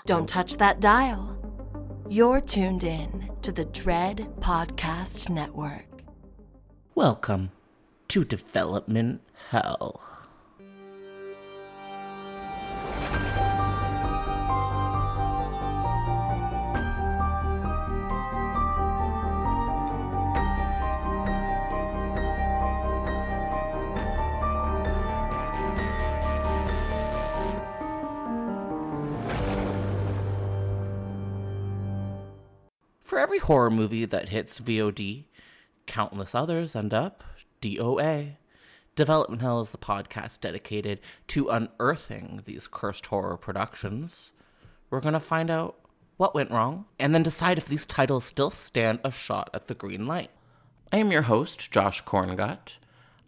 Don't touch that dial. You're tuned in to the Dread Podcast Network. Welcome to Development Hell. For every horror movie that hits V.O.D, countless others end up D.O.A. Development Hell is the podcast dedicated to unearthing these cursed horror productions. We're going to find out what went wrong, and then decide if these titles still stand a shot at the green light. I am your host, Josh Korngut.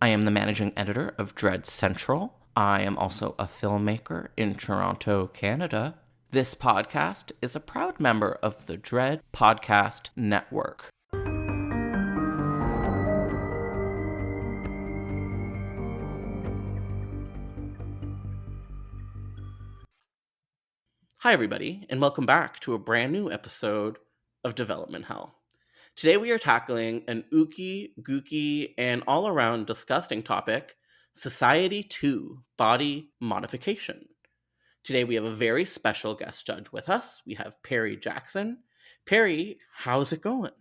I am the managing editor of Dread Central. I am also a filmmaker in Toronto, Canada. This podcast is a proud member of the Dread Podcast Network. Hi, everybody, and welcome back to a brand new episode of Development Hell. Today we are tackling an ooky, gooky, and all-around disgusting topic, Society 2, Body Modification. Today we have a very special guest judge with us. We have Perry Jackson. Perry, how's it going?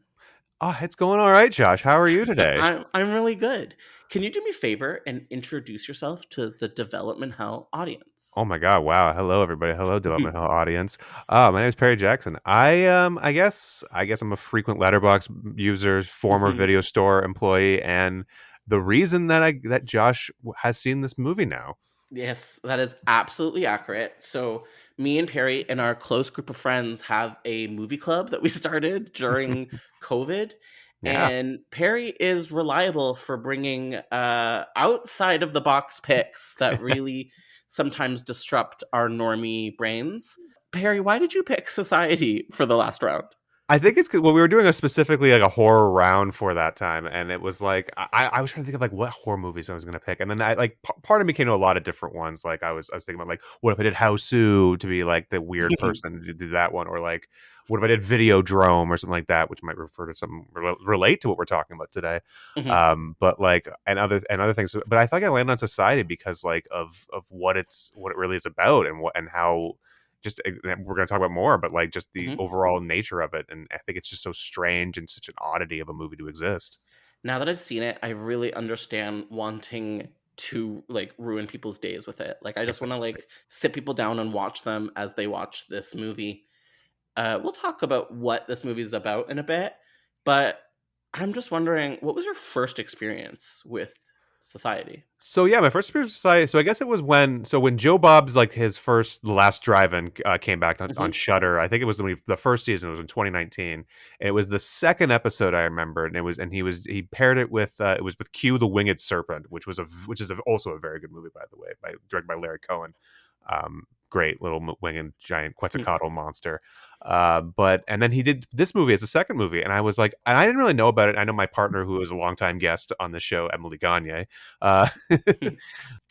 Oh, it's going all right, Josh. How are you today? I'm really good. Can you do me a favor and introduce yourself to the Development Hell audience? Oh my God! Wow. Hello, everybody. Hello, Development Hell audience. My name is Perry Jackson. I guess I'm a frequent Letterbox user, former video store employee, and the reason that Josh has seen this movie now. Yes, that is absolutely accurate. So me and Perry and our close group of friends have a movie club that we started during COVID. Yeah. And Perry is reliable for bringing outside of the box picks that really sometimes disrupt our normie brains. Perry, why did you pick Society for the last round? I think it's good. Well, we were doing specifically like a horror round for that time, and it was like I was trying to think of like what horror movies I was going to pick, and then I like part of me came to a lot of different ones. Like I was thinking about like what if I did Houseu to be like the weird person to do that one, or like what if I did Videodrome or something like that, which might refer to something relate to what we're talking about today. But like and other things. But I thought I landed on Society because like of what it really is about and how. Just we're going to talk about more, but like just the overall nature of it, and I think it's just so strange and such an oddity of a movie to exist. Now that I've seen it, I really understand wanting to like ruin people's days with it. Like I just want to like sit people down and watch them as they watch this movie. We'll talk about what this movie is about in a bit, but I'm just wondering, what was your first experience with Society? So yeah, my first experience with Society. So I guess it was when Joe Bob's like his the last drive-in came back on Shudder. I think it was the first season. It was in 2019. And it was the second episode I remember, and he paired it with it was with Q the Winged Serpent, which is also a very good movie, by the way, directed by Larry Cohen. Great little winged giant Quetzalcoatl monster. And then he did this movie as a second movie, and I was like, and I didn't really know about it. I know my partner, who was a longtime guest on the show, Emily Gagne,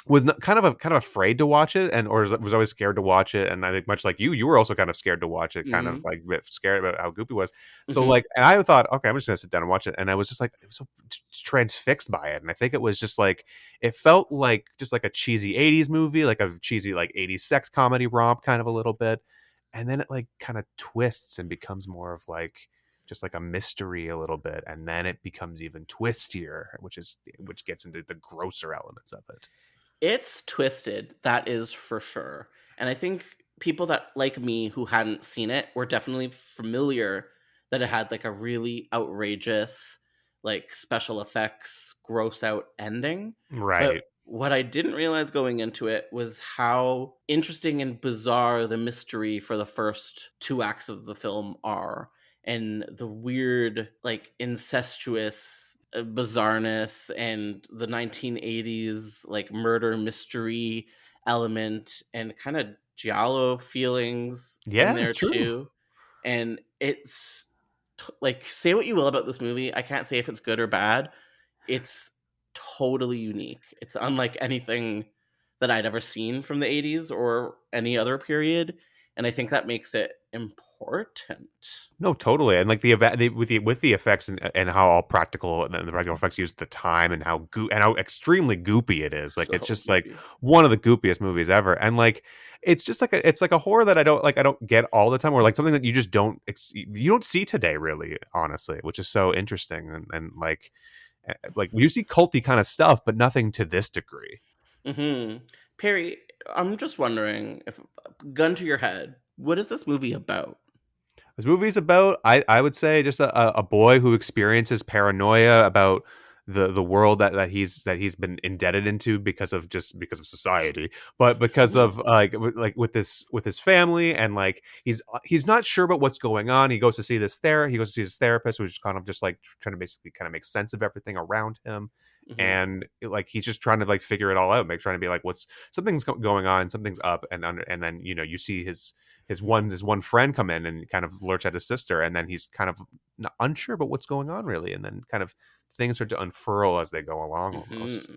was kind of afraid to watch it, or was always scared to watch it. And I think much like you were also kind of scared to watch it, kind of like scared about how goopy it was. So like, and I thought, okay, I'm just gonna sit down and watch it. And I was just like, I was so transfixed by it. And I think it was just like, it felt like just like a cheesy 80s movie, like a cheesy like 80s sex comedy romp kind of a little bit. And then it like kind of twists and becomes more of like just like a mystery a little bit, and then it becomes even twistier, which gets into the grosser elements of it. It's twisted, that is for sure. And I think people that like me who hadn't seen it were definitely familiar that it had like a really outrageous like special effects gross out ending. Right. But what I didn't realize going into it was how interesting and bizarre the mystery for the first two acts of the film are, and the weird, like, incestuous bizarreness and the 1980s, like, murder mystery element and kind of giallo feelings in there too. And it's like, say what you will about this movie, I can't say if it's good or bad. It's totally unique. It's unlike anything that I'd ever seen from the 80s or any other period. and I think that makes it important. No, totally, and like with the effects and how all practical and the practical effects use the time and how extremely goopy it is. Like it's So just like goopy. one of the goopiest movies ever, and like it's just like it's like a horror that I don't get all the time, or like something that you just you don't see today, really, honestly, which is so interesting and like you see culty kind of stuff, but nothing to this degree. Hmm. Perry, I'm just wondering, if gun to your head, what is this movie about? This movie's about, I would say, just a boy who experiences paranoia about the world that he's been indebted into because of society, but because of with his family, and like he's not sure about what's going on. He goes to see his therapist, who's kind of just like trying to basically kind of make sense of everything around him. Hmm. And like he's just trying to like figure it all out, trying to be like, what's something's going on, something's up, and then you see his one friend come in and kind of lurch at his sister, and then he's kind of unsure about what's going on, really, and then kind of things start to unfurl as they go along, Hmm. almost.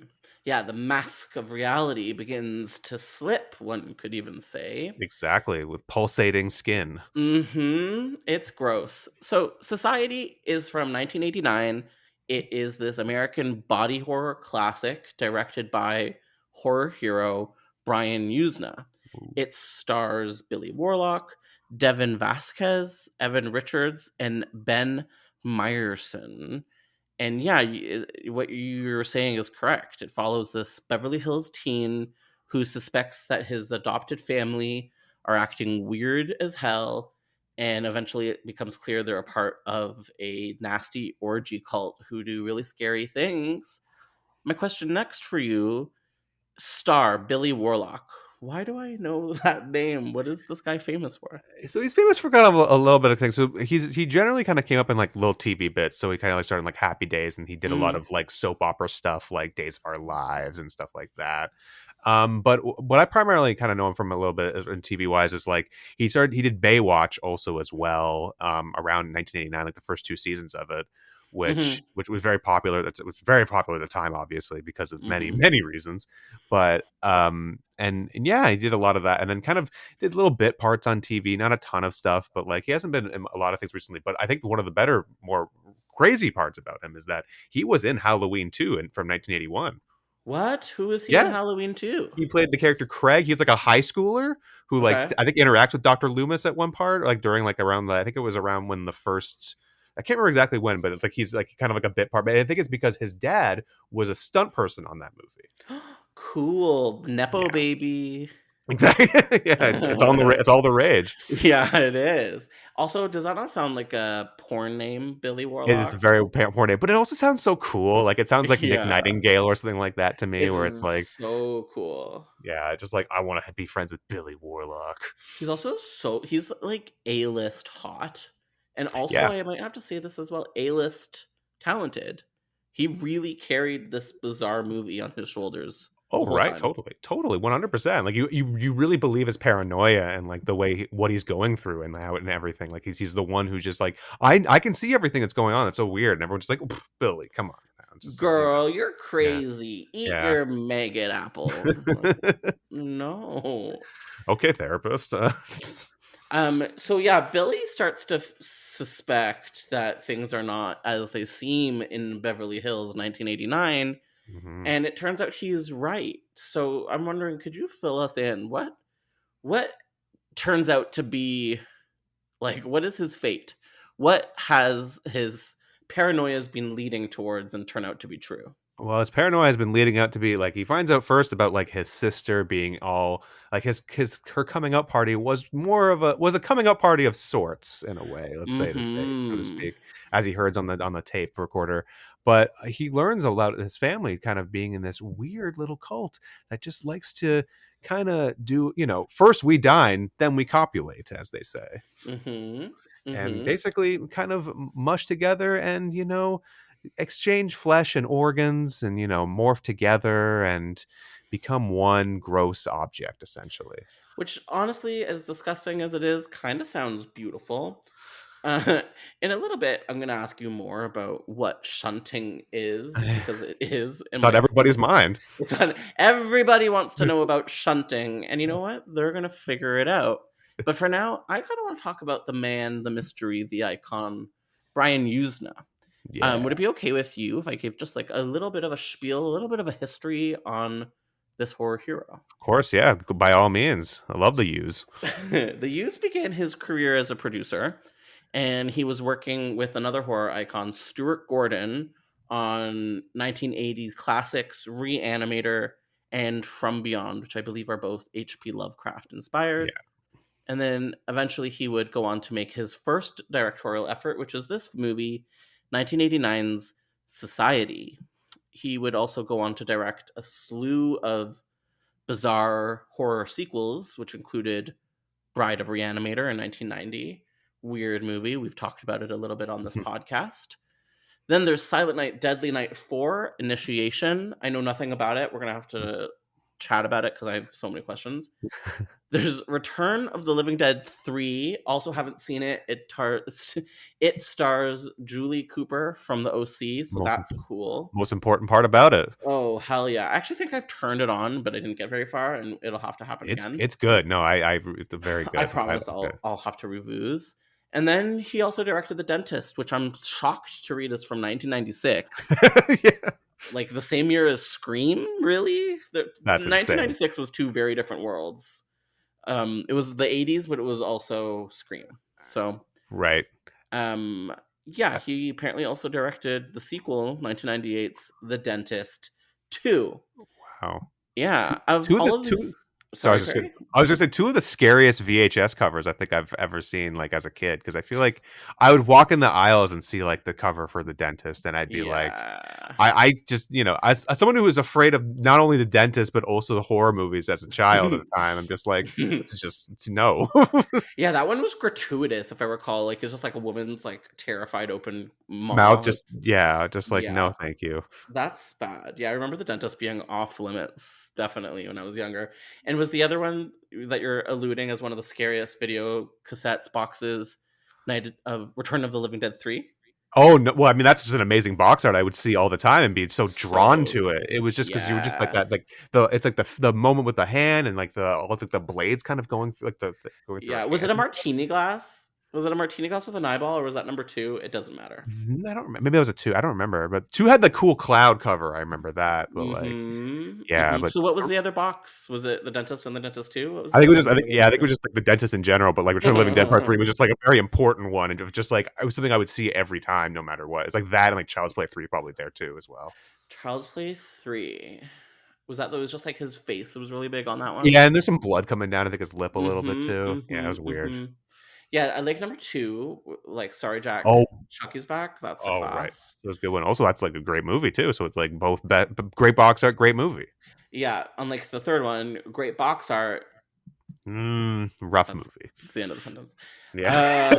Yeah, the mask of reality begins to slip, one could even say. Exactly, with pulsating skin. It's gross. So, Society is from 1989. It is this American body horror classic directed by horror hero Brian Yuzna. Ooh. It stars Billy Warlock, Devin Vasquez, Evan Richards, and Ben Meyerson. And yeah, what you were saying is correct. It follows this Beverly Hills teen who suspects that his adopted family are acting weird as hell, and eventually it becomes clear they're a part of a nasty orgy cult who do really scary things. My question next for you, star Billy Warlock. Why do I know that name? What is this guy famous for? So he's famous for kind of a little bit of things. So he generally kind of came up in like little TV bits. So he kind of like started in like Happy Days, and he did a lot Mm, of like soap opera stuff, like Days of Our Lives and stuff like that. But what I primarily kind of know him from a little bit in TV wise is like he did Baywatch also as well, around 1989, like the first two seasons of it, which mm-hmm, which was very popular. It was very popular at the time, obviously, because of many mm-hmm. many reasons. But and yeah, he did a lot of that, and then kind of did little bit parts on TV, not a ton of stuff, but like he hasn't been in a lot of things recently. But I think one of the better, more crazy parts about him is that he was in Halloween 2 from 1981. What? Who is he in Yeah, Halloween 2? he played the character Craig. He's like a high schooler who like Okay. I think interacts with Dr. Loomis at one part, like during like around I think it was around when the first, I can't remember exactly when, but it's like he's like kind of like a bit part. But I think it's because his dad was a stunt person on that movie. Cool. Nepo Yeah, baby. exactly. Yeah, it's all the rage. Yeah, it is. Also, does that not sound like a porn name, Billy It is Warlock? very horny, but it also sounds so cool. Like it sounds like Nick Yeah, Nightingale or something like that to me, it's where it's like, so cool. yeah, just like I want to be friends with Billy Warlock. He's like A-list hot. And also, Yeah. I might have to say this as well, A-list talented. He really carried this bizarre movie on his shoulders Oh, the whole right, time. totally, 100%. Like you really believe his paranoia and like the way what he's going through and how and everything. Like he's the one who just like I can see everything that's going on. It's so weird, and everyone's just like, "Pff, Billy, come on now." It's just like Girl, you're yeah, crazy. Eat yeah. your maggot apple. Like, no. Okay, therapist. So yeah, Billy starts to suspect that things are not as they seem in Beverly Hills 1989, Mhm. and it turns out he's right. So I'm wondering, could you fill us in? What turns out to be, like, what is his fate? What has his paranoias been leading towards and turn out to be true? Well, his paranoia has been leading up to be like he finds out first about like his sister being all like his her coming up party was a coming up party of sorts in a way, let's say to say so to Mhm. speak, as he hears on the tape recorder. But he learns about his family kind of being in this weird little cult that just likes to kind of do, first we dine, then we copulate, as they say, Mhm. and Mhm. basically kind of mush together and exchange flesh and organs and morph together and become one gross object, essentially. Which honestly, as disgusting as it is, kind of sounds beautiful. Uh, in a little bit, I'm going to ask you more about what shunting is, because it is, in It's on my everybody's opinion, mind. it's on everybody wants to know about shunting, and you know what? They're going to figure it out. But for now, I kind of want to talk about the man, the mystery, the icon, Brian Yuzna. Yeah, Would it be okay with you if I gave just like a little bit of a spiel, a little bit of a history on this horror hero? of course. Yeah, by all means. I love the use. The Hughes began his career as a producer, and he was working with another horror icon, Stuart Gordon, on 1980s classics Reanimator and From Beyond, which I believe are both H.P. Lovecraft inspired. Yeah. And then eventually he would go on to make his first directorial effort, which is this movie, 1989's Society. He would also go on to direct a slew of bizarre horror sequels, which included Bride of Reanimator in 1990. Weird movie. We've talked about it a little bit on this podcast. Then there's Silent Night, Deadly Night 4, Initiation. I know nothing about it. We're going to have to chat about it because I have so many questions. There's Return of the Living Dead 3. Also haven't seen it. It stars Julie Cooper from the OC, so that's cool. Most important part about it. Oh, hell yeah. I actually think I've turned it on, but I didn't get very far, and it'll have to happen again. It's good. No, it's very good. I promise I'll have to reviews. And then he also directed The Dentist, which I'm shocked to read is from 1996. Yeah. Like the same year as Scream, really? That's 1996 insane. was two very different worlds. It was the 80s, but it was also Scream. So, right. Yeah, he apparently also directed the sequel, 1998's The Dentist 2. Wow. Yeah, out of all of these... I was gonna say two of the scariest VHS covers I think I've ever seen, like as a kid, because I feel like I would walk in the aisles and see like the cover for The Dentist, and I'd be like, I just, as someone who was afraid of not only The Dentist but also the horror movies as a child at the time, I'm just like, it's no. Yeah, that one was gratuitous, if I recall. Like it's just like a woman's like terrified open mouth, no, thank you. That's bad. Yeah, I remember The Dentist being off limits, definitely, when I was younger. And was the other one that you're alluding as one of the scariest video cassettes boxes, Night of Return of the Living Dead 3? Oh no! Well, I mean, that's just an amazing box art I would see all the time and be so drawn to it. It was just because you were just like that, like it's like the moment with the hand and like the blades kind of going through, like going through. Yeah, was it a martini glass? Was it a martini glass with an eyeball, or was that number 2? It doesn't matter. I don't remember. Maybe it was a 2. I don't remember. But 2 had the cool cloud cover. I remember that. But But so what was the other box? Was it The Dentist and The Dentist 2? I think it was just like The Dentist in general. But like Return of the Living Dead Part 3 was just like a very important one, and it was just like it was something I would see every time, no matter what. It's like that, and like Child's Play 3 probably there too as well. Child's Play 3. Was it was just like his face? It was really big on that one. Yeah, and there's some blood coming down. I think his lip a little bit too. Yeah, it was weird. Yeah, I like number 2, like Sorry Jack. Oh, Chucky's back. That's the class. Right. So it's a good one. Also, that's like a great movie too. So it's like both great box art, great movie. Yeah, unlike the third one, great box art. Rough movie. It's the end of the sentence. Yeah.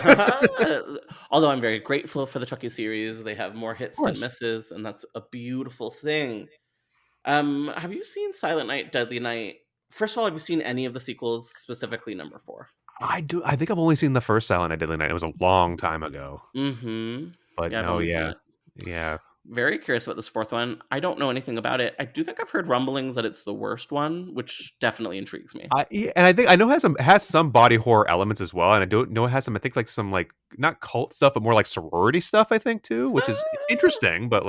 Although I'm very grateful for the Chucky series, they have more hits than misses, and that's a beautiful thing. Have you seen Silent Night, Deadly Night? First of all, have you seen any of the sequels, specifically number 4? I do. I think I've only seen the first Silent Night, Deadly Night. It was a long time ago. But yeah, yeah. Very curious about this fourth one. I don't know anything about it. I do think I've heard rumblings that it's the worst one, which definitely intrigues me. And I know it has some body horror elements as well, and I don't know it has some. I think like some like not cult stuff, but more like sorority stuff. I think too, which is interesting. But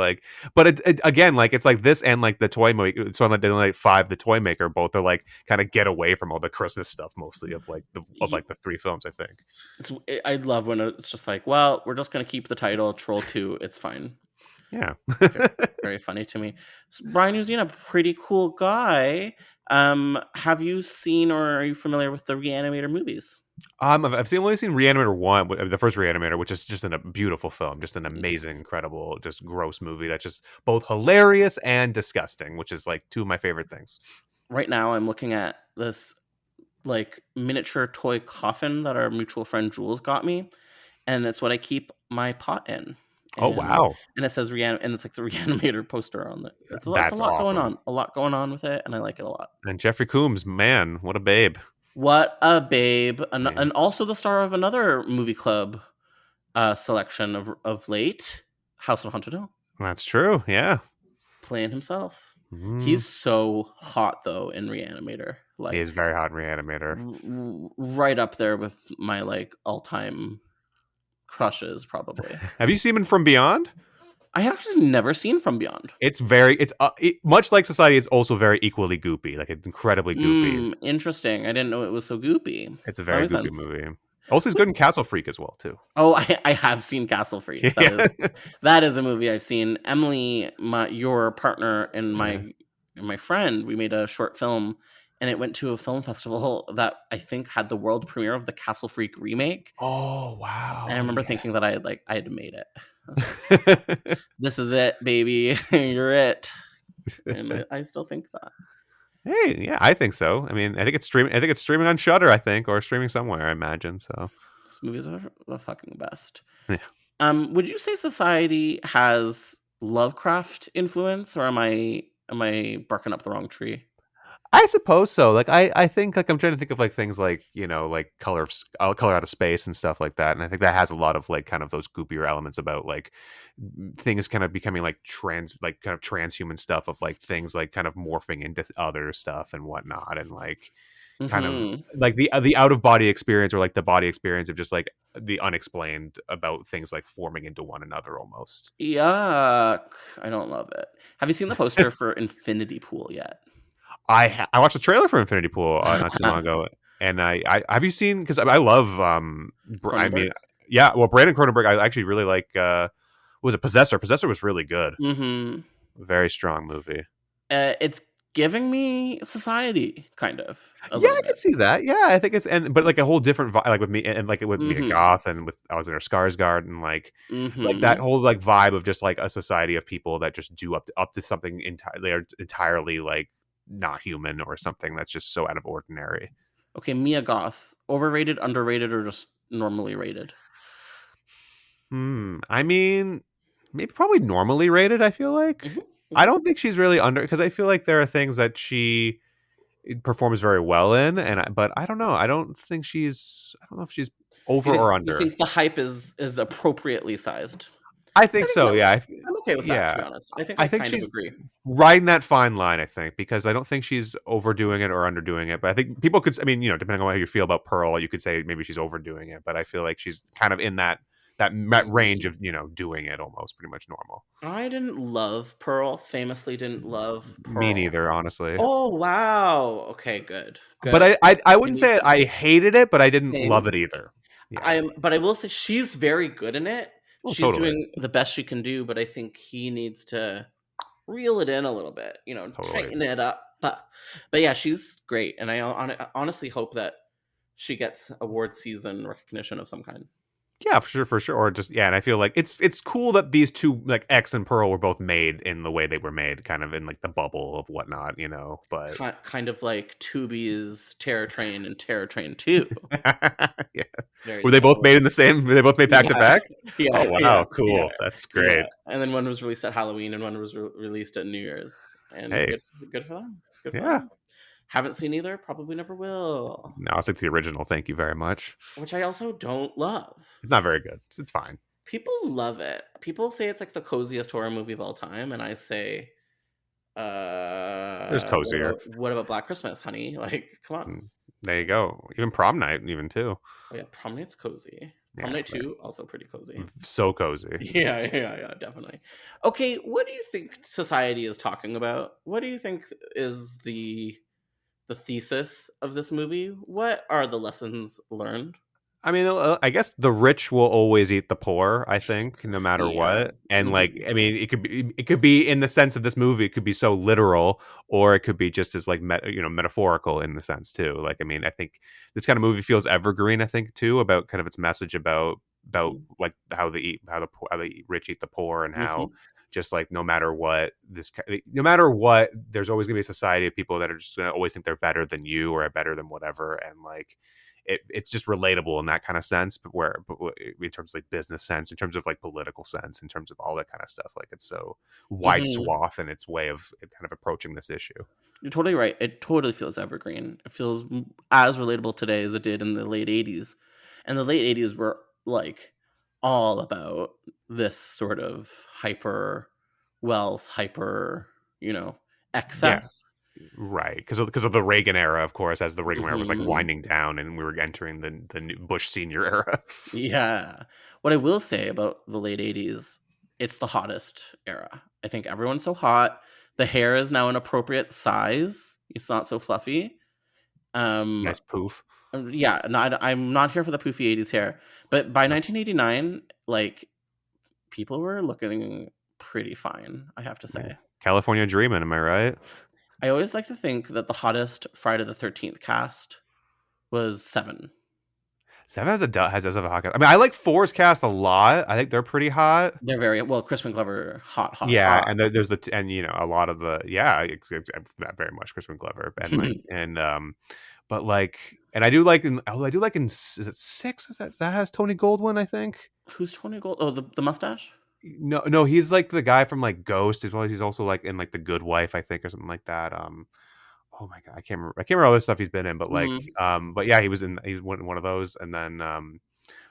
it again, like it's like this and like the toy maker. So on Deadly Night 5, the toy maker, both are like kind of get away from all the Christmas stuff, mostly of the 3 films. I think I love when it's just like, well, we're just gonna keep the title Troll 2. It's fine. Yeah. Very funny to me. So Brian Yuzna, pretty cool guy. Have you seen or are you familiar with the Reanimator movies? I've only seen Reanimator 1, the first Reanimator, which is just a beautiful film, just an amazing, incredible, just gross movie that's just both hilarious and disgusting, which is like 2 of my favorite things. Right now I'm looking at this like miniature toy coffin that our mutual friend Jules got me, and it's what I keep my pot in. Oh wow! And it says and it's like the Reanimator poster on it. It's a lot awesome. going on. A lot going on with it, and I like it a lot. And Jeffrey Combs, man, what a babe! What a babe! And also the star of another movie club selection of late, House on Haunted Hill. That's true. Yeah, playing himself. He's so hot though in Reanimator. He is Like very hot in Reanimator. right up there with my like all-time crushes, probably. Have you seen him From Beyond? I actually never seen From Beyond. Much like Society. It's also very equally goopy, like it's incredibly goopy. Interesting. I didn't know it was so goopy. It's a That very makes goopy sense. movie. Also, he's good in Castle Freak as well too. Oh, I have seen Castle Freak. Yeah. That is a movie I've seen. Emily, your partner, and my friend, we made a short film, and it went to a film festival that I think had the world premiere of the Castle Freak remake. Oh And I wow! remember Yeah. thinking that I had made it. I was like, "This is it, baby. You're it." And I still think that. Hey, yeah, I think so. I mean, I think it's streaming. I think it's streaming on Shudder. I think, or streaming somewhere. I imagine so. These movies are the fucking best. Yeah. Would you say Society has Lovecraft influence, or am I barking up the wrong tree? I suppose so. Like, I think like I'm trying to think of like things like like Color Out of Space and stuff like that. And I think that has a lot of like kind of those goopier elements about like things kind of becoming like kind of transhuman stuff of like things like kind of morphing into other stuff and whatnot, and like kind of Mm-hmm. like the out of body experience, or like the body experience of just like the unexplained about things like forming into one another almost. Yuck! I don't love it. Have you seen the poster for Infinity Pool yet? I watched the trailer for Infinity Pool not too long ago, and I have you seen, because I love I Cronenberg? mean, yeah, well, Brandon Cronenberg, I actually really like. Was it Possessor? Possessor was really good. Mm-hmm. Very strong movie. It's giving me Society, kind of, a Yeah, little I can bit. see that. Yeah, I think but like a whole different vibe, like with me, and like with Mia Mm-hmm. Goth, and with Alexander Skarsgård, and like that Mm-hmm. whole like vibe of just like a society of people that just do up to something entirely like not human, or something that's just so out of ordinary. Okay, Mia Goth, overrated, underrated, or just normally rated? I mean, maybe probably normally rated. I feel like Mm-hmm. I Mm-hmm. don't think she's really under, because I feel like there are things that she performs very well in, but I don't know. I don't know if she's over or You under. think the hype is appropriately sized? I I think think so. that Yeah, I'm okay with that, to be yeah. honest. I think I I think kind of she's agree. riding that fine line. I think, because I don't think she's overdoing it or underdoing it. But I think people could. I mean, depending on how you feel about Pearl, you could say maybe she's overdoing it. But I feel like she's kind of in that range of doing it almost pretty much normal. I didn't love Pearl. Famously didn't love Me Pearl. neither, honestly. Oh wow. Okay, good. But Good. I I wouldn't need say I hated it, but I didn't love same. it either. Yeah. But I will say she's very good in it. Oh, She's totally, doing the best she can do, but I think he needs to reel it in a little bit, totally. tighten it up. But yeah, she's great, and I honestly hope that she gets award season recognition of some kind. Yeah, for sure. Or just, yeah, and I feel like it's cool that these two, like X and Pearl, were both made in the way they were made, kind of in like the bubble of whatnot, But Kind of like Tubi's Terror Train and Terror Train 2. yeah, Very were they both similar. made in the same? Were they both made back to Yeah, back? yeah, Oh yeah, wow, yeah, cool. That's yeah. great. And then one was released at Halloween, and one was released at New Year's. And Hey, good for them. Good for yeah. them. Haven't seen either. Probably never will. No, I'll stick to the original. Thank you very much. Which I also don't love. It's not very good. It's fine. People love it. People say it's like the coziest horror movie of all time, and I say, There's cozier. what about Black Christmas, honey? Like, come on. There you go. Even Prom Night, even too. Oh yeah, Prom Night's cozy. Prom Yeah, Night 2, also pretty cozy. so cozy. Yeah, definitely. Okay, what do you think society is talking about? What do you think is the thesis of this movie? What are the lessons learned? I mean, I guess the rich will always eat the poor, I think, no matter Yeah. what. And like, Mhm. I mean, it could be in the sense of this movie, it could be so literal, or it could be just as like metaphorical in the sense too. Like, I mean, I think this kind of movie feels evergreen, I think, too, about kind of its message about Mhm. like how the rich eat the poor, and how Mhm. just like no matter what, no matter what, there's always gonna be a society of people that are just gonna always think they're better than you, or better than whatever. And like, it's just relatable in that kind of sense, but in terms of like business sense, in terms of like political sense, in terms of all that kind of stuff, like it's so wide Mhm. swath in its way of kind of approaching this issue. You're totally right. It totally feels evergreen. It feels as relatable today as it did in the late 80s. And the late 80s were like all about this sort of hyper wealth, hyper, Yeah, excess. right, because of the Reagan era, of course, as the Reagan era was like Hmm. winding down, and we were entering the new Bush senior era. Yeah. What I will say about the late 80s, it's the hottest era. I think everyone's so hot. The hair is now an appropriate size. It's not so fluffy. Um, Nice poof. yeah, I'm not here for the poofy 80s hair. But by No. 1989, like, people were looking pretty fine, I have to Yeah. say. California Dreamin', am I right? I always like to think that the hottest Friday the 13th cast was Seven. Seven does have a hot cast. I mean, I like Four's cast a lot. I think they're pretty hot. They're very well. Crispin Glover, hot, hot, Yeah, hot. and there's and a lot of the not very much Crispin Glover and like but like and I do like in is it six? Is that has Tony Goldwyn? I think. Who's Tony Gold? Oh, the mustache. No, he's like the guy from like Ghost as well as he's also like in like The Good Wife, I think, or something like that. Oh my god, I can't remember all the stuff he's been in, but like Mm, but yeah, he was one of those, and then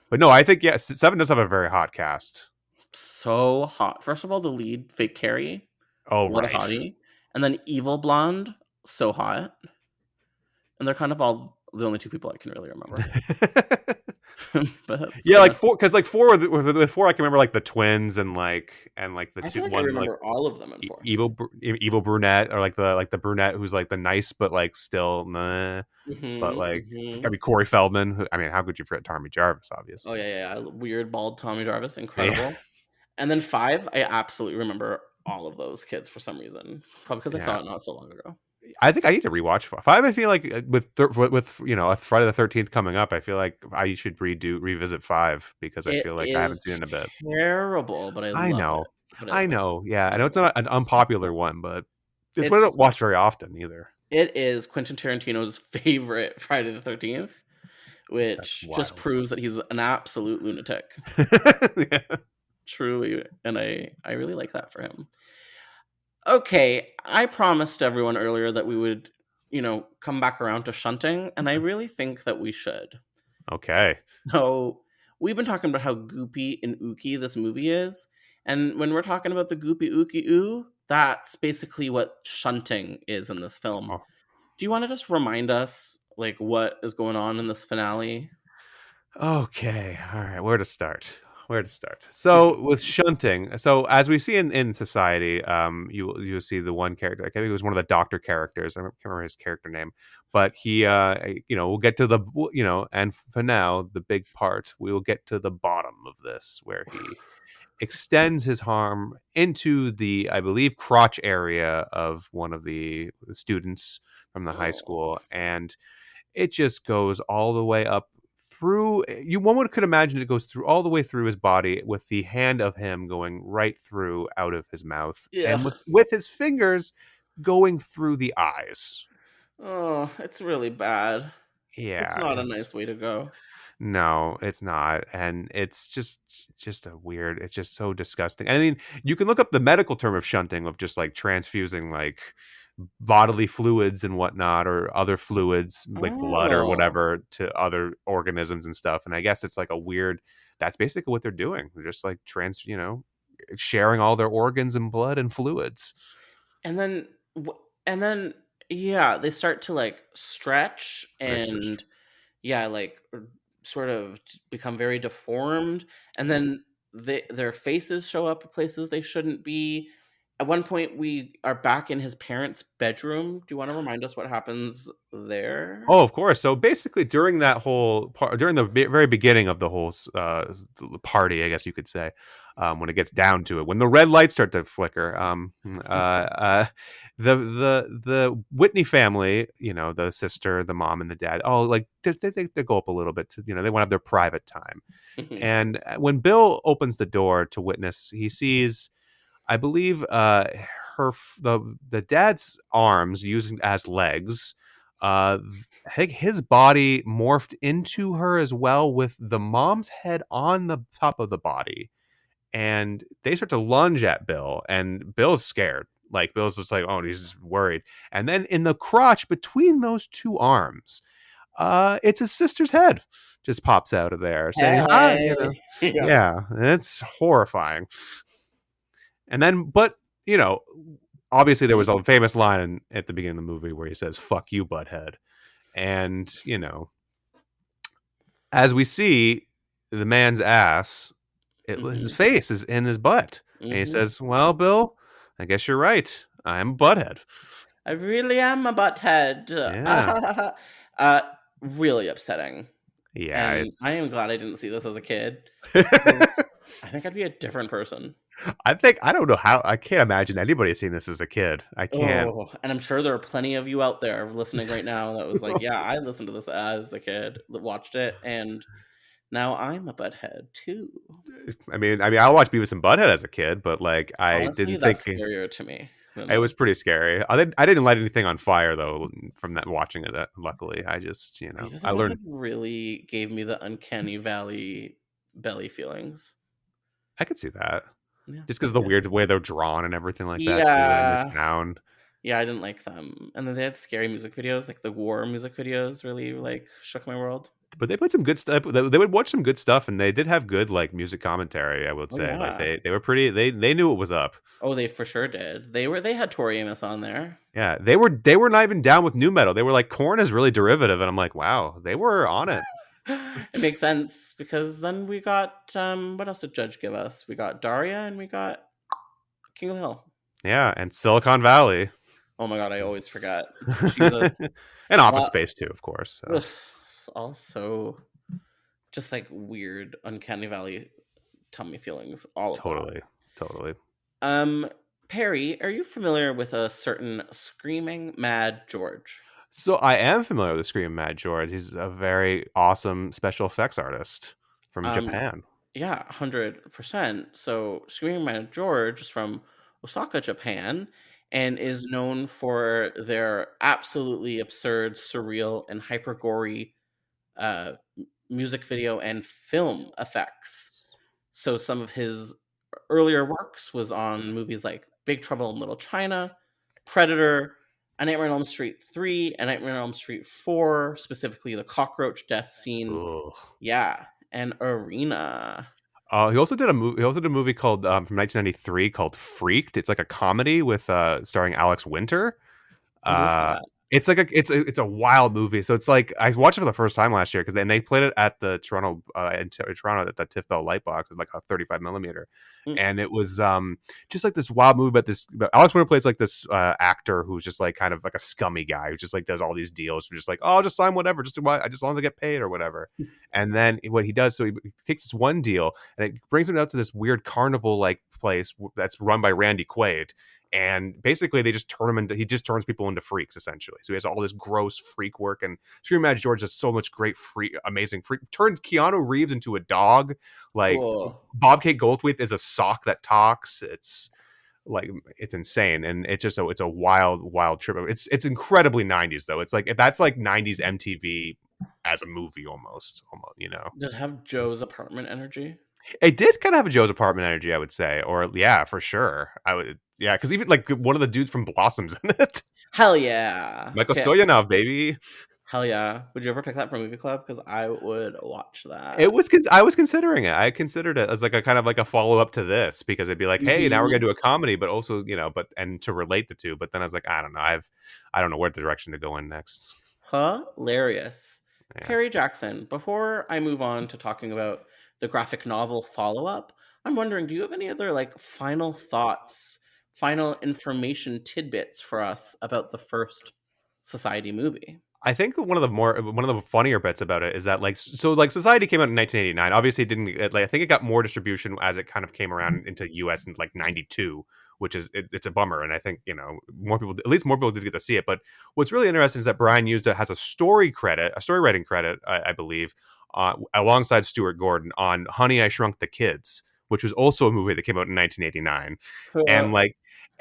but no, I think yeah, Seven does have a very hot cast. so hot. First of all, the lead, fake Carrie, Oh what a right. hottie, and then evil blonde, so hot. And they're kind of all the only two people I can really remember. But that's Yeah, the like rest. four, because like four with four, I can remember like the twins and like the I two feel like I one like remember all of them in four. evil brunette or like the brunette who's like the nice but like still nah. But Mm-hmm, like I mm-hmm. mean Corey Feldman, I mean how could you forget Tommy Jarvis? Oh Obviously, yeah. Weird bald Tommy Jarvis, yeah, incredible. And then five, I absolutely remember all of those kids for some reason. Probably because I yeah. saw it not so long ago. I think I need to rewatch five. I feel like with Friday the 13th coming up, I feel like I should revisit five because I It feel like I haven't is seen it in a bit. terrible, but I I love know, it. But I love it. yeah. I I know love it's it. not an unpopular one, but it's one I It's don't watch very often either. it is Quentin Tarantino's favorite Friday the 13th, That's which just wild. proves that he's an absolute lunatic. Yeah. Truly, and I really like that for him. Okay, I promised everyone earlier that we would, come back around to shunting, and I really think that we should. Okay. So, we've been talking about how goopy and ooky this movie is, and when we're talking about the goopy ooky oo, that's basically what shunting is in this film. Oh, Do you want to just remind us like what is going on in this finale? okay. All right. Where to start? Where to start? So with shunting, so as we see in society, you see the one character. I think it was one of the doctor characters. I can't remember his character name, but he, we'll get to and for now, the big part, we will get to the bottom of this, where he extends his arm into the, I believe, crotch area of one of the students from the high Oh, school, and it just goes all the way up through one would could imagine it goes through all the way through his body with the hand of him going right through out of his mouth yeah. and with his fingers going through the eyes. Oh, it's really bad. It's Yeah, not a it's nice way to go. no, it's not, and it's just a weird, it's just so disgusting. I mean, you can look up the medical term of shunting, of just like transfusing like bodily fluids and whatnot, or other fluids like blood or Oh. whatever to other organisms and stuff, and I guess it's like a weird, that's basically what they're doing. They're just like sharing all their organs and blood and fluids. And then and then yeah, they start to like stretch and yeah, like sort of become very deformed, and Yeah. then their faces show up at places they shouldn't be. At one point we are back in his parents' bedroom. Do you want to remind us what happens there? Oh, of course. So basically, during that whole during the very beginning of the whole party, I guess you could say, when it gets down to it, when the red lights start to flicker, the Whitney family, the sister, the mom, and the dad, oh, like they go up a little bit to, they want to have their private time. And when Bill opens the door to witness, he sees, I believe, the dad's arms used as legs. I think his body morphed into her as well, with the mom's head on the top of the body, and they start to lunge at Bill, and Bill's scared. Like Bill's just like, oh, he's just worried. And then in the crotch between those two arms, it's his sister's head just pops out of there, saying, "Hi," Hey. Yeah. yeah, and it's horrifying. And then, but you know, obviously there was a famous line at the beginning of the movie where he says, "Fuck you, butthead." And, as we see, the man's ass, his face is in his butt. And he says, "Well, Bill, I guess you're right. I'm a butthead." I really am a butthead. Yeah. Really upsetting. Yeah, And it's I am glad I didn't see this as a kid. Because I think I'd be a different person. I don't know how, I can't imagine anybody seeing this as a kid. I can't. Oh, and I'm sure there are plenty of you out there listening right now that was like, yeah, I listened to this as a kid, that watched it, and now I'm a butthead too. I mean, I watched Beavis and Butthead as a kid, but like I Honestly, didn't think that's scarier to me than it was pretty scary. I didn't light anything on fire though from that watching it. Luckily, I just Beavis I and learned. Butthead really gave me the uncanny valley belly feelings. I could see that Yeah, just because the weird way they're drawn and everything like that too, and yeah, they sound. yeah. I didn't like them, and then they had scary music videos, like the war music videos. Really, like shook my world. But they put some good stuff. They would watch some good stuff, and they did have good like music commentary. I would Oh say, like yeah. they were pretty. They knew what was up. Oh, they for sure did. They had Tori Amos on there. Yeah, they were not even down with new metal. They were like, Korn is really derivative, and I'm like, wow, they were on it. It makes sense because then we got what else did Judge give us? We got Daria and we got King of the Hill. Yeah, and Silicon Valley. Oh my god, I always forget. Jesus. And Office Space too, of course. So. Ugh, also just like weird uncanny valley tummy feelings all of that. Totally. Perry, are you familiar with a certain Screaming Mad George? So I am familiar with Scream Mad George. He's a very awesome special effects artist from Japan. Yeah, 100%. So Screaming Mad George is from Osaka, Japan, and is known for their absolutely absurd, surreal, and hyper gory uh, music video and film effects. So some of his earlier works was on movies like Big Trouble in Little China, Predator, A Nightmare on Elm Street 3, and Nightmare on Elm Street 4, specifically the cockroach death scene. Ugh. Yeah, and Arena. He also did a movie. He also did a movie called from 1993 called Freaked. It's like a comedy with starring Alex Winter. What is that? It's like it's a wild movie. So it's like I watched it for the first time last year because then they played it at the Toronto at the TIFF Bell Lightbox with like a 35 millimeter, and it was just like this wild movie about Alex Winter plays like this actor who's just like kind of like a scummy guy who just like does all these deals, who's just like, oh, I'll just sign whatever, just as long as I get paid or whatever. And then what he does, so he takes this one deal and it brings him out to this weird carnival like place that's run by Randy Quaid. And basically, he just turns people into freaks, essentially. So he has all this gross freak work. And Screaming Mad George has so much great, amazing freak. Turned Keanu Reeves into a dog. Like, Cool. Bobcat Goldthwait is a sock that talks. It's like, it's insane. And it's a wild trip. It's incredibly 90s, though. It's like, that's like 90s MTV as a movie almost, Does it have Joe's apartment energy? It did kind of have a Joe's apartment energy, I would say, or yeah, for sure. Because even like one of the dudes from Blossom's in it. Hell yeah, Michael Stoyanov, baby. Hell yeah! Would you ever pick that for movie club? Because I would watch that. I was considering it. I considered it as like a kind of like a follow up to this because it'd be like, hey, now we're gonna do a comedy, but also and to relate the two. But then I was like, I don't know, I don't know what direction to go in next. Hilarious. Yeah. Perry Jackson. Before I move on to talking about the graphic novel follow up, I'm wondering, do you have any other like final thoughts, final information tidbits for us about the first Society movie? I think one of the funnier bits about it is that like Society came out in 1989. Obviously, I think it got more distribution as it kind of came around into US in like 92, which is it's a bummer. And I think more people did get to see it. But what's really interesting is that Brian Yuzna has a story writing credit, I believe, alongside Stuart Gordon on Honey, I Shrunk the Kids, which was also a movie that came out in 1989,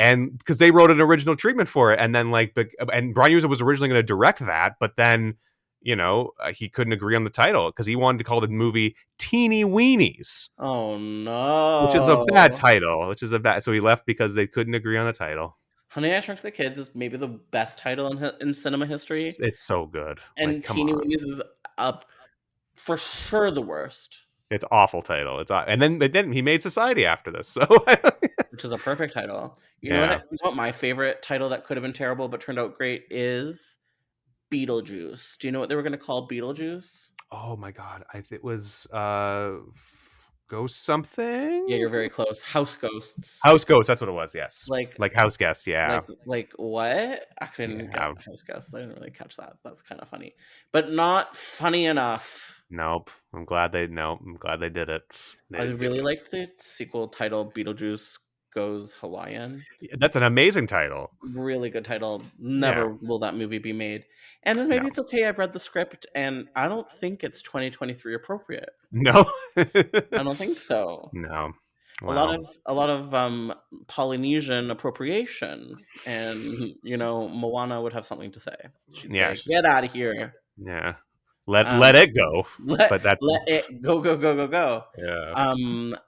and because they wrote an original treatment for it, and then and Brian Yuzna was originally going to direct that, but then he couldn't agree on the title because he wanted to call the movie Teeny Weenies. Oh no, which is a bad title. So he left because they couldn't agree on the title. Honey, I Shrunk the Kids is maybe the best title in cinema history. It's so good, and Teeny Weenies is for sure the worst. It's awful title. And then he made Society after this. So which is a perfect title. Yeah. You know what my favorite title that could have been terrible but turned out great is Beetlejuice. Do you know what they were going to call Beetlejuice? Oh my god, it was Ghost Yeah, something? you're very close. House Ghosts. House Ghost, that's what it was. Yes. Like Like House Guest, yeah. like what? I couldn't get Yeah. House Ghosts. I didn't really catch that. That's kind of funny, but not funny enough. Nope. I'm glad they did it. I really liked the sequel title Beetlejuice Goes Hawaiian. That's an amazing title. Really good title. Yeah. Never will that movie be made. And then No. maybe it's okay. I've read the script and I don't think it's 2023 appropriate. No. I don't think so. No. A Wow. lot of Polynesian appropriation, and Moana would have something to say. She'd Yeah. say, "Get out of here." Yeah. Um, Let it go. let But that's let it go go go go go. yeah.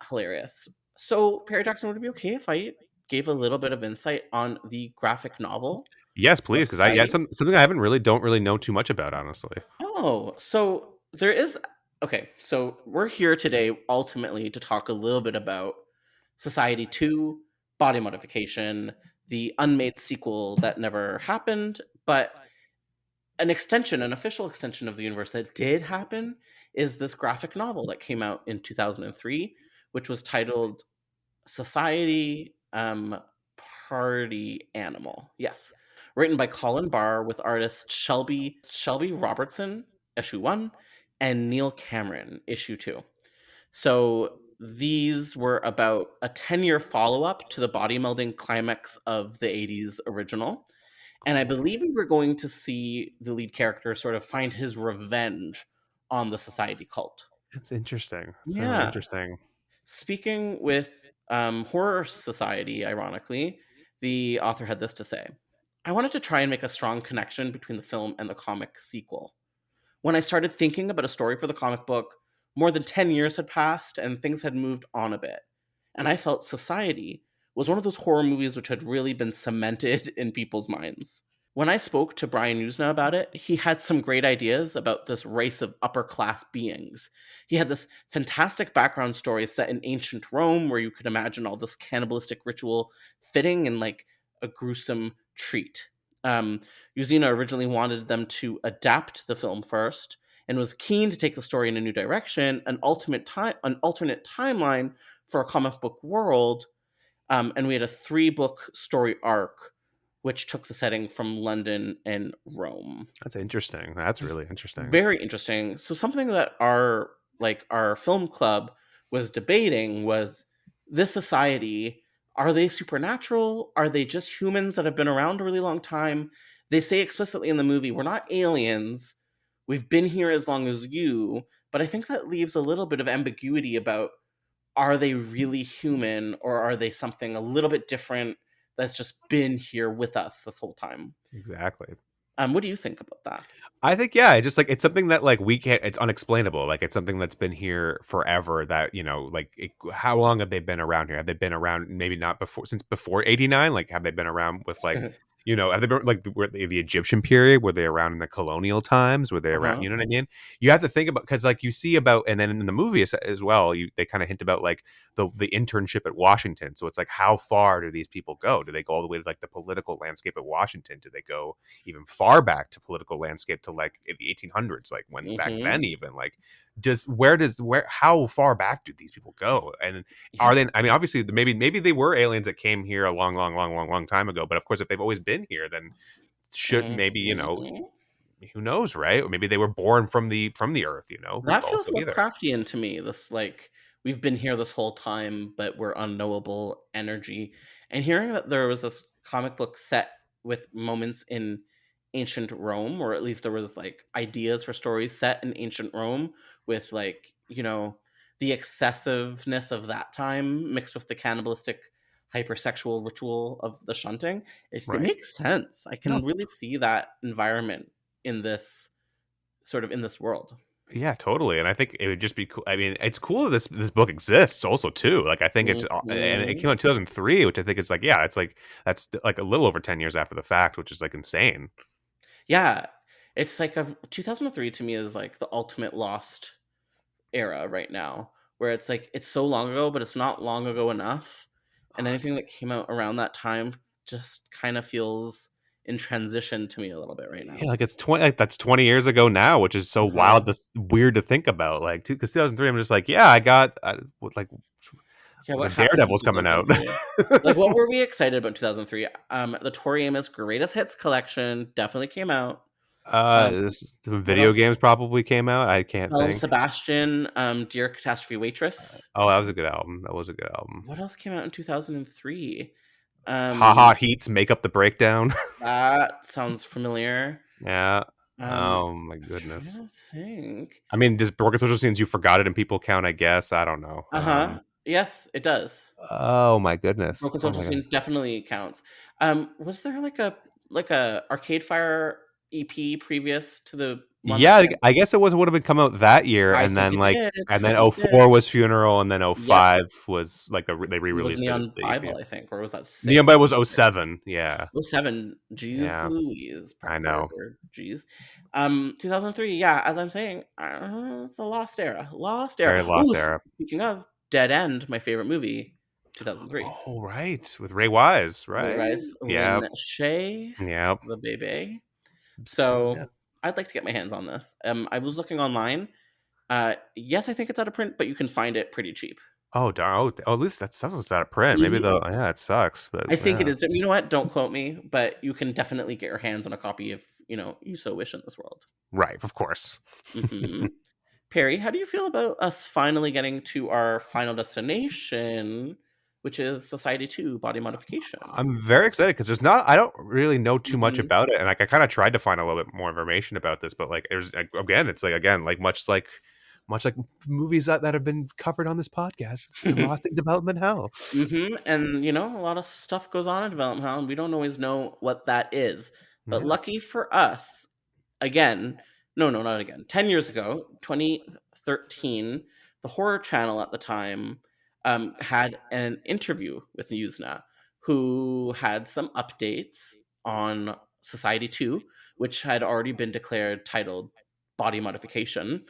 Hilarious. So Perry Jackson, would it be okay if I gave a little bit of insight on the graphic novel Yes, of please, because Society? something I don't really know too much about, honestly. Oh, so there is. Okay, so we're here today ultimately to talk a little bit about Society 2, Body Modification, the unmade sequel that never happened, but an official extension of the universe that did happen is this graphic novel that came out in 2003, which was titled Society Party Animal. Yes. Written by Colin Barr with artist Shelby Robertson, issue 1, and Neill Cameron, issue 2. So these were about a 10-year follow-up to the body melding climax of the 80s original. And I believe we were going to see the lead character sort of find his revenge on the society cult. It's interesting. It's really Yeah. interesting. Speaking with Horror Society, ironically, the author had this to say: I wanted to try and make a strong connection between the film and the comic sequel. When I started thinking about a story for the comic book, more than 10 years had passed and things had moved on a bit. And I felt Society was one of those horror movies which had really been cemented in people's minds. When I spoke to Brian Yuzna about it, he had some great ideas about this race of upper class beings. He had this fantastic background story set in ancient Rome where you could imagine all this cannibalistic ritual fitting in like a gruesome treat. Yuzina originally wanted them to adapt the film first and was keen to take the story in a new direction, an alternate timeline for a comic book world. And we had a 3-book story arc which took the setting from London and Rome. That's interesting. That's really interesting. Very interesting. So something that our film club was debating was this society, are they supernatural? Are they just humans that have been around a really long time? They say explicitly in the movie, we're not aliens. We've been here as long as you. But I think that leaves a little bit of ambiguity about, are they really human or are they something a little bit different that's just been here with us this whole time? Exactly. What do you think about that? I think, yeah, it's just like it's something that like we can't. It's unexplainable. Like it's something that's been here forever. That like how long have they been around here? Have they been around? Maybe not since before '89. Like have they been around with like have they been like the Egyptian period? Were they around in the colonial times? Were they around? Uh-huh. You know what I mean? You have to think about, because like you see about, and then in the movie as well, they kind of hint about like the internship at Washington. So it's like, how far do these people go? Do they go all the way to like the political landscape at Washington? Do they go even far back to political landscape to like in the 1800s, like when back then, even like how far back do these people go? And are they, I mean, obviously maybe they were aliens that came here a long time ago, but of course if they've always been here, then should maybe who knows, right? Or maybe they were born from the earth, That feels also either. Lovecraftian to me. This like, we've been here this whole time, but we're unknowable energy. And hearing that there was this comic book set with moments in ancient Rome, or at least there was like ideas for stories set in ancient Rome with like, the excessiveness of that time mixed with the cannibalistic hypersexual ritual of the shunting, it Right. makes sense. I can No. really see that environment in this world. Yeah, totally. And I think it would just be cool. I mean, it's cool that this book exists also too. Like I think it's, and it came out in 2003, which I think is like, yeah, it's like that's like a little over 10 years after the fact, which is like insane. Yeah, it's like 2003 to me is like the ultimate lost era right now, where it's like it's so long ago, but it's not long ago enough. and anything that came out around that time just kind of feels in transition to me a little bit right Yeah, now. like it's 20. Like, that's 20 years ago now, which is so Uh-huh. weird to think about. Like, because 2003, I'm just like, yeah, I got like Yeah, the what happened in Daredevil's coming out. 2003? Like, what were we excited about in 2003? The Tori Amos Greatest Hits collection definitely came out. Some What video else? games probably came out. I can't Belle and think. Sebastian, Dear Catastrophe Waitress. Oh, that was a good album. That was a good album. What else came out in 2003? Ha Ha Heats, Make Up the Breakdown. That sounds familiar. Yeah. Um, Oh my I'm trying goodness. to think. I mean, does Broken Social Scenes You Forgot It and People Count? I guess I don't know. Uh-huh. Yes, it does. Oh my goodness. Broken Oh Social my god. Scene definitely counts. Was there like a Arcade Fire EP previous to the one that Yeah, came? I guess it would have been come out that year, I and think then it like, did. and I then think oh it did. four was Funeral, and then oh Yep. five was like they It was re-released Neon the EP. Bible, I think, or was that Neon 6? Bible was oh seven. Yeah, Oh 07. Jeez yeah, Louise. I know. Parker. Jeez. 2003. Yeah, as I'm saying, it's a lost era. Lost era. Very Ooh, lost era. speaking of Dead End, my favorite movie, 2003. Oh right, with Ray Wise, Ray right? Rice, Yeah, Lynn Shay, yeah, the baby. yeah. So I'd like to get my hands on this. I was looking online. Yes, I think it's out of print, but you can find it pretty cheap. Oh darn. At least that stuff was out of print. Maybe Mhm. though. Yeah, it sucks, but I think it yeah. is. You know what? Don't quote me, but you can definitely get your hands on a copy if you so wish in this world. Right, of course. hmm Perry, how do you feel about us finally getting to our final destination, which is Society 2 Body Modification? I'm very excited because I don't really know too much hmm about it, and like I kind of tried to find a little bit more information about this, but like there's again, it's like again, like much like movies that have been covered on this podcast. It's been lost in development hell. And a lot of stuff goes on in Development Hell, and we don't always know what that is. But Yeah, lucky for us, again, no, not again. 10 years ago, 2013, the Horror Channel at the time had an interview with Yuzna, who had some updates on Society 2, which had already been declared titled Body Modification.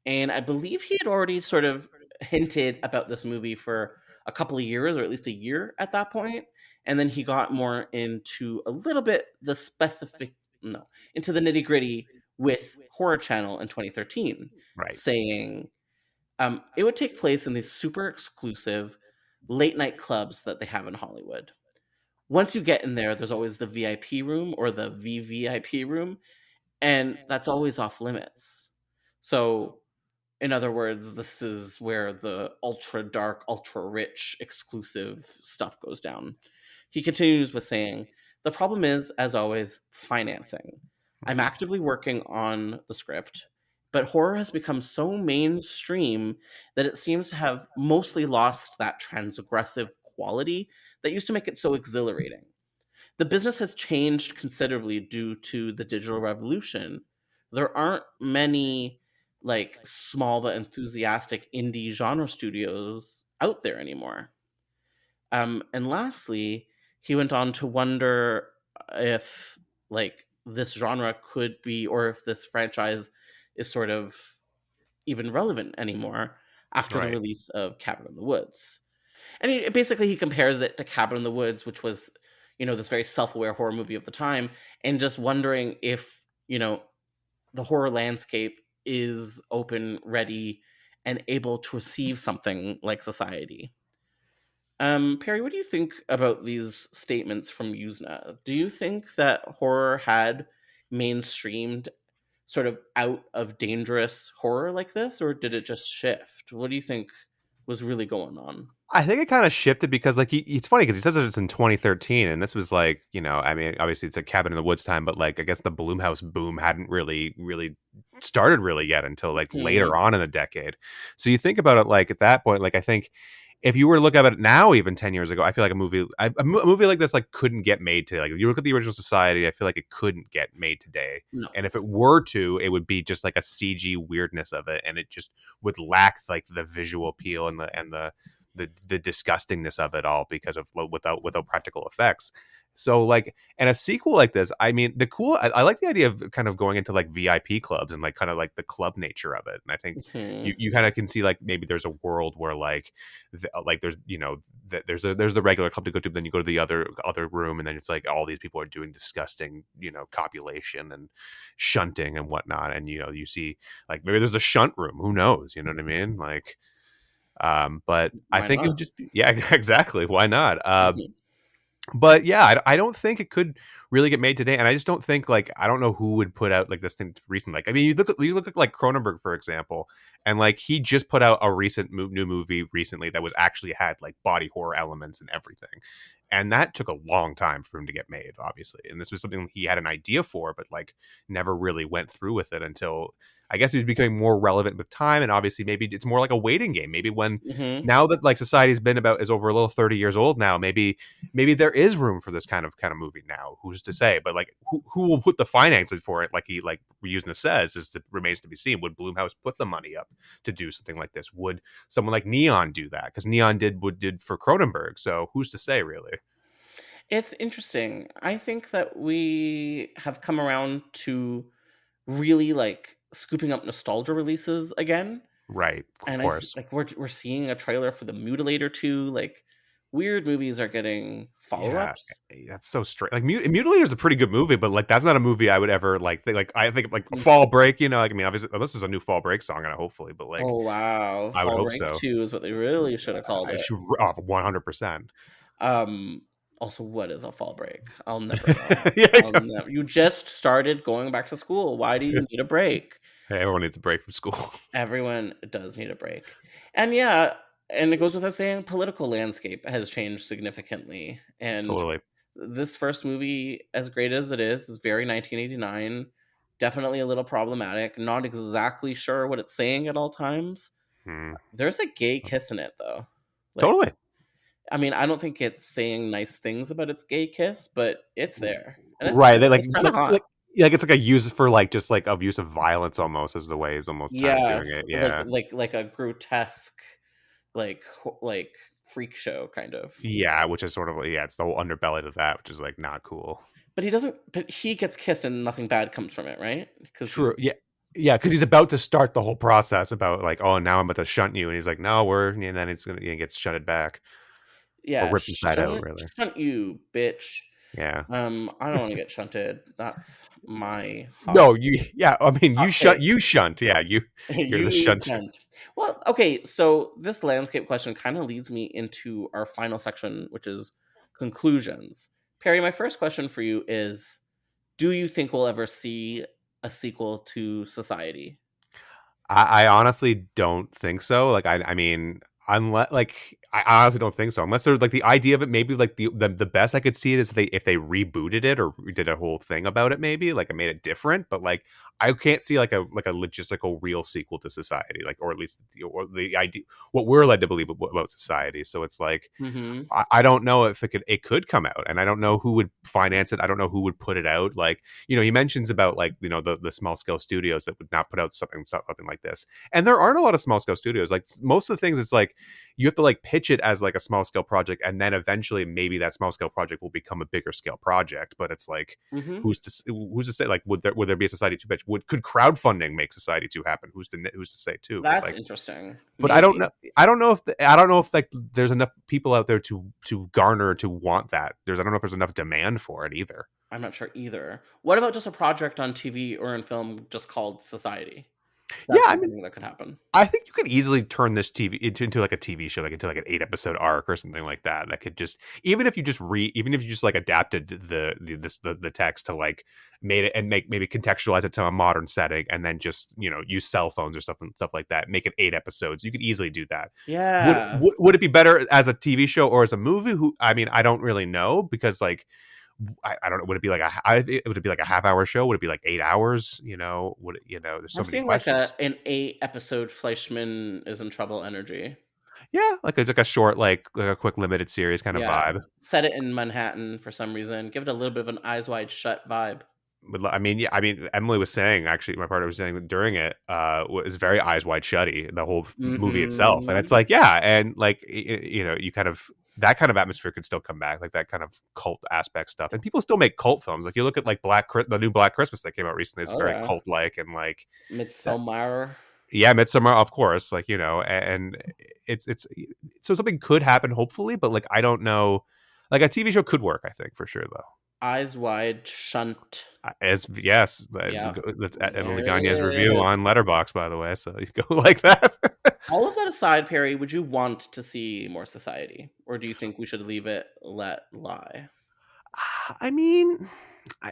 And I believe he had already sort of hinted about this movie for a couple of years, or at least a year at that point. And then he got more into a little bit the specific, no, into the nitty gritty with Horror Channel in 2013, right, saying it would take place in these super exclusive late night clubs that they have in Hollywood. Once you get in there, there's always the VIP room or the VVIP room, and that's always off limits. So in other words, this is where the ultra dark, ultra rich, exclusive stuff goes down. He continues with saying, the problem is, as always, financing. I'm actively working on the script, but horror has become so mainstream that it seems to have mostly lost that transgressive quality that used to make it so exhilarating. The business has changed considerably due to the digital revolution. There aren't many like small but enthusiastic indie genre studios out there anymore. And lastly, he went on to wonder if like this genre could be, or if this franchise is sort of even relevant anymore after the right. release of Cabin in the Woods. And basically he compares it to Cabin in the Woods, which was, this very self-aware horror movie of the time, and just wondering if, the horror landscape is open, ready, and able to receive something like Society. Perry, what do you think about these statements from Yuzna? Do you think that horror had mainstreamed sort of out of dangerous horror like this, or did it just shift? What do you think was really going on? I think it kind of shifted because like it's funny because he says it's in 2013, and this was like I mean obviously it's a Cabin in the Woods time, but like I guess the Bloomhouse boom hadn't really started really yet until like Mhm. later on in the decade. So you think about it like at that point, like I think if you were to look at it now, even 10 years ago, I feel like a movie like this like couldn't get made today. Like you look at the original Society, I feel like it couldn't get made today. No. And if it were to, it would be just like a CG weirdness of it, and it just would lack like the visual appeal and the disgustingness of it all because of without practical effects. So like, and a sequel like this, I mean, I like the idea of kind of going into like VIP clubs and like kind of like the club nature of it. And I think Mhm. you kind of can see like maybe there's a world where like there's there's the regular club to go to, but then you go to the other room, and then it's like all these people are doing disgusting copulation and shunting and whatnot, and you see like maybe there's a shunt room. Who knows? You know what I mean? Like, but I Why think it would not? just be, yeah, exactly. Why not? Mhm. But yeah, I don't think it could really get made today, and I just don't think like I don't know who would put out like this thing recently. Like, I mean, you look at like Cronenberg, for example, and like he just put out a recent new movie recently that was actually had like body horror elements and everything, and that took a long time for him to get made, obviously. And this was something he had an idea for, but like never really went through with it until I guess he was becoming more relevant with time, and obviously maybe it's more like a waiting game. Maybe when Mhm. now that like society's been about is over a little 30 years old now, maybe there is room for this kind of movie now. Who's to say? But like, who will put the financing for it? Like Yuzna says, remains to be seen. Would Blumhouse put the money up to do something like this? Would someone like Neon do that? Because Neon did for Cronenberg. So who's to say, really? It's interesting. I think that we have come around to really like scooping up nostalgia releases again. Right, of And I think course. like we're seeing a trailer for the Mutilator 2. Like weird movies are getting Yeah, follow-ups. that's so strange. Like Mutilator is a pretty good movie, but like that's not a movie I would ever like. I think like Fall Break. Like I mean, obviously this is a new Fall Break song, and hopefully, but like Oh wow, I would Fall hope Break so. 2 is what they really should have called I it. should 100%. Um Also, what is a fall break? I'll never know. Yeah, You just started going back to school. Why do you need a break? hey, everyone needs a break from school. Everyone does need a break. And yeah, and it goes without saying, political landscape has changed significantly. And Totally. this first movie, as great as it is very 1989. Definitely a little problematic. Not exactly sure what it's saying at all times. Hmm. There's a gay kiss in it, though. Like, Totally. I mean, I don't think it's saying nice things about its gay kiss, but it's there, and Right. They it's kind of hot. like it's like a use for like just like abuse of violence almost is the way he's almost kind of doing Yes, it. Yeah. like a grotesque, like freak show kind of. Yeah, which is sort of yeah, it's the whole underbelly of that, which is like not cool. But he doesn't. But he gets kissed, and nothing bad comes from it, right? Because True. he's Yeah. Yeah, because he's about to start the whole process about like, oh, now I'm about to shunt you, and he's like, no, and then he gets shunted back or yeah, ripped inside out, really. shunt you, bitch. Yeah. I don't want to get shunted. That's my hot No, yeah, I mean, hot take. you shunt. Yeah, you're You the need shunter. scent. Well, okay, so this landscape question kind of leads me into our final section, which is conclusions. Perry, my first question for you is, do you think we'll ever see a sequel to Society? I honestly don't think so. Like I mean, unless like I honestly don't think so. Unless there's like the idea of it, maybe like the best I could see it is if they rebooted it or did a whole thing about it, maybe like I made it different. But like I can't see like a logistical real sequel to Society, like or at least the idea what we're led to believe about Society. So it's like Mhm. I don't know if it could come out, and I don't know who would finance it. I don't know who would put it out. Like he mentions about like the small scale studios that would not put out something like this, and there aren't a lot of small scale studios. Like most of the things, it's like you have to like pitch it as like a small scale project, and then eventually maybe that small scale project will become a bigger scale project. But it's like Mhm. who's to say? Like would there be a Society 2 pitch? Could crowdfunding make Society 2 happen? Who's to say too? But That's like interesting. but I don't Maybe. know. I don't know if like there's enough people out there to garner to want that. I don't know if there's enough demand for it either. I'm not sure either. What about just a project on TV or in film just called Society? Yeah, That's I mean, something that could happen. I think you could easily turn this TV into like a TV show, like into like an 8 episode arc or something like that. That could just even if you just like adapted the text to like made it and maybe contextualize it to a modern setting, and then just use cell phones or stuff like that. Make it 8 episodes. You could easily do that. Yeah. Would it be better as a TV show or as a movie? I mean, I don't really know because like I don't know. Would it be like would it be like a half-hour show? Would it be like 8 hours? Would it, there's so I'm many seeing like questions. an 8 episode Fleischman is in trouble energy. Yeah, like a short, like a quick limited series kind of Yeah. vibe. Set it in Manhattan for some reason. Give it a little bit of an eyes wide shut vibe. But I mean, yeah, I mean, Emily was saying actually, my partner was saying that during it, was very eyes wide shutty the whole movie itself, and it's Mhm. like, yeah, and like you kind of that kind of atmosphere could still come back, like that kind of cult aspect stuff. And people still make cult films. Like you look at like the new Black Christmas that came out recently is Oh very yeah, cult like, and like Midsommar. yeah, Midsummer, of course, like, you know, and it's so something could happen hopefully, but like I don't know, like a TV show could work, I think, for sure though. Eyes Wide Shunt. As yes, Yeah, that's Emily there Gagne's it review is. on Letterboxd, by the way. So you go like that. All of that aside, Perry, would you want to see more Society, or do you think we should leave it let lie? I mean,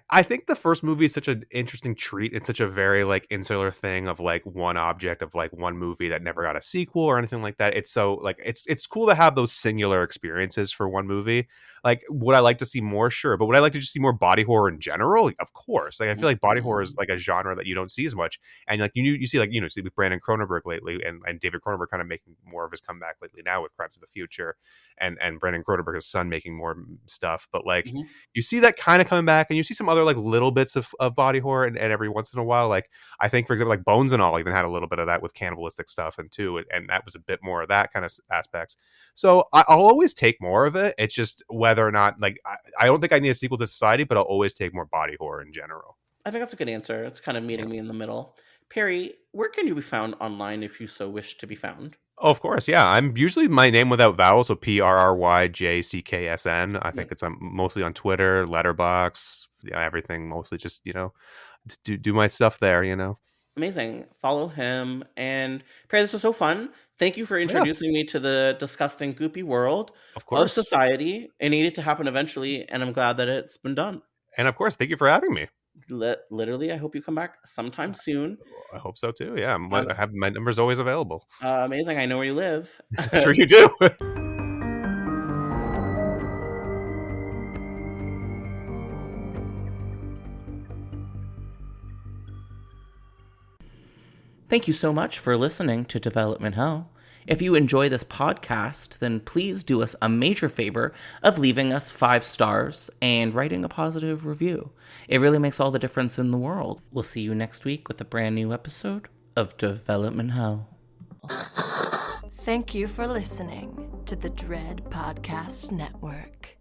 I think the first movie is such an interesting treat. It's such a very like insular thing of like one object of like one movie that never got a sequel or anything like that. It's so like it's cool to have those singular experiences for one movie. Like, would I like to see more? Sure, but would I like to just see more body horror in general? Of course. Like, I feel like body horror is like a genre that you don't see as much, and like you see like see with Brandon Cronenberg lately, and David Cronenberg kind of making more of his comeback lately now with Crimes of the Future, and Brandon Cronenberg's son making more stuff. But like Mhm. you see that kind of coming back, and you see some other like little bits of body horror, and every once in a while, like I think for example like Bones and All even had a little bit of that with cannibalistic stuff and too, and that was a bit more of that kind of aspects. So I'll always take more of it. It's just whether or not like I don't think I need a sequel to Society, but I'll always take more body horror in general. I think that's a good answer. It's kind of Yeah. meeting me in the middle. Perry, where can you be found online if you so wish to be found? Oh, of course, yeah. I'm usually my name without vowels, so PRRYJCKSN. I think it's mostly on Twitter, Letterboxd, yeah, everything. Mostly just do my stuff there. Amazing. Follow him. And Perry, this was so fun. Thank you for Yeah, introducing me to the disgusting, goopy world of of course, Society. It needed to happen eventually, and I'm glad that it's been done. and of course, thank you for having me. Literally, I hope you come back sometime soon. I hope so too. Yeah, Um, I have my numbers always available. amazing. I know where you live. I'm sure you do. Thank you so much for listening to Development Hell. If you enjoy this podcast, then please do us a major favor of leaving us 5 stars and writing a positive review. It really makes all the difference in the world. We'll see you next week with a brand new episode of Development Hell. Thank you for listening to the Dread Podcast Network.